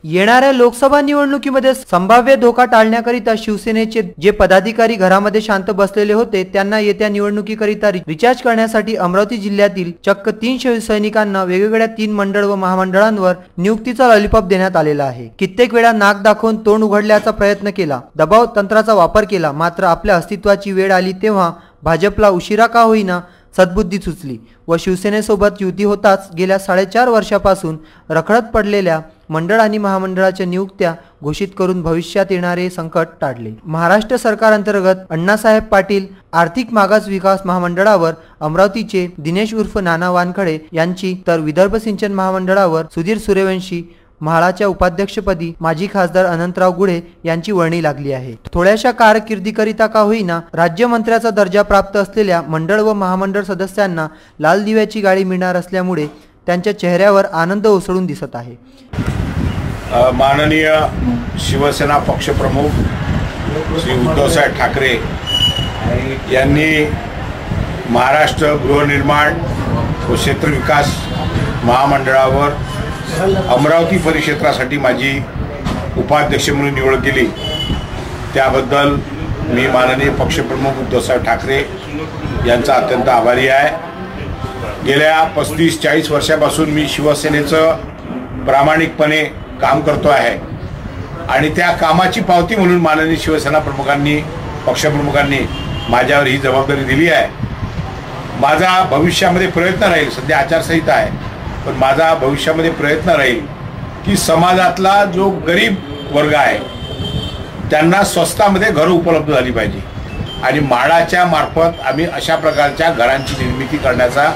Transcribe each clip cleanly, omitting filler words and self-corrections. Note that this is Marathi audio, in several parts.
येणाऱ्या लोकसभा निवडणुकीमध्ये संभाव्य धोका टाळण्याकरिता शिवसेनेचे जे पदाधिकारी घरामध्ये शांत बसलेले होते त्यांना येत्या निवडणुकीकरिता रिचार्ज करण्यासाठी अमरावती जिल्ह्यातील चक्क 3 शिवसैनिकांना वेगवेगळ्या 3 मंडळ व महामंडळांवर नियुक्तीचा लॉलीपॉप देण्यात आलेला आहे। कित्येक वेळा नाक दाखवून तोंड उघडण्याचा प्रयत्न केला, दबाव तंत्राचा वापर केला, मात्र आपल्या अस्तित्वाची वेळ आली तेव्हा भाजपला उशिरा का होईना सद्बुद्धी सुचली व शिवसेनेसोबत युती होताच गेल्या 4.5 वर्षापासून रखडत पडलेल्या मंडळ आणि महामंडळाच्या नियुक्त्या घोषित करून भविष्यात येणारे संकट टाळले। महाराष्ट्र सरकार अंतर्गत अण्णासाहेब पाटील आर्थिक मागास विकास महामंडळावर अमरावतीचे दिनेश उर्फ नाना वानखडे यांची, तर विदर्भ सिंचन महामंडळावर सुधीर सूर्यवंशी, म्हाडाच्या उपाध्यक्षपदी माजी खासदार अनंतराव गुढे यांची वर्णी लागली आहे। थोड्याशा कारकिर्दीकरिता का होईना राज्यमंत्र्याचा दर्जा प्राप्त असलेल्या मंडळ व महामंडळ सदस्यांना लाल दिव्याची गाडी मिळणार असल्यामुळे त्यांच्या चेहऱ्यावर आनंद ओसळून दिसत आहे। माननीय शिवसेना पक्षप्रमुख श्री उद्धवसाहेब ठाकरे यांनी महाराष्ट्र गृहनिर्माण व क्षेत्र विकास महामंडळावर अमरावती परिक्षेत्रासाठी माझी उपाध्यक्ष म्हणून निवड केली, त्याबद्दल मी माननीय पक्षप्रमुख उद्धवसाहेब ठाकरे यांचा अत्यंत आभारी आहे। गेल्या 35-40 वर्षापासून मी शिवसेनेचं प्रामाणिकपणे काम करतो आहे आणि त्या कामाची पावती म्हणून माननीय शिवसेना प्रमुखांनी, पक्षप्रमुखांनी माझ्यावर ही जबाबदारी दिली आहे। माझा भविष्यामध्ये प्रयत्न राहील, सध्या आचारसंहिता आहे, पण माझा भविष्यामध्ये प्रयत्न राहील की समाजातला जो गरीब वर्ग आहे त्यांना स्वस्तामध्ये घरं उपलब्ध झाली पाहिजे आणि म्हाडाच्या मार्फत आम्ही अशा प्रकारच्या घरांची निर्मिती करण्याचा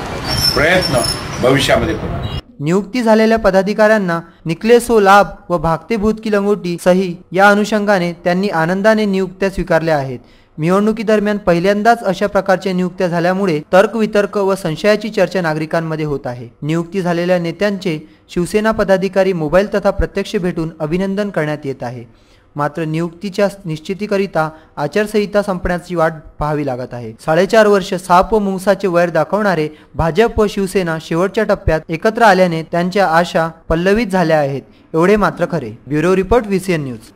प्रयत्न भविष्यामध्ये करू। नियुक्ती झालेल्या पदाधिकाऱ्यांना निकले सो लाभ व भागते भूत की लंगोटी सही या अनुषंगाने त्यांनी आनंदाने नियुक्त्या स्वीकारल्या आहेत। निवडणुकीदरम्यान पहिल्यांदाच अशा प्रकारच्या नियुक्त्या झाल्यामुळे तर्कवितर्क व संशयाची चर्चा नागरिकांमध्ये होत आहे। नियुक्ती झालेल्या नेत्यांचे शिवसेना पदाधिकारी मोबाईल तथा प्रत्यक्ष भेटून अभिनंदन करण्यात येत आहे। मात्र नियुक्तीच्या निश्चितीकरिता आचारसंहिता संपण्याची वाट पाहावी लागत आहे। 4.5 वर्ष साप व मुंगसाचे वैर दाखवणारे भाजप व शिवसेना शेवटच्या टप्प्यात एकत्र आल्याने त्यांच्या आशा पल्लवित झाल्या आहेत, एवढे मात्र खरे। Bureau report, VCN news.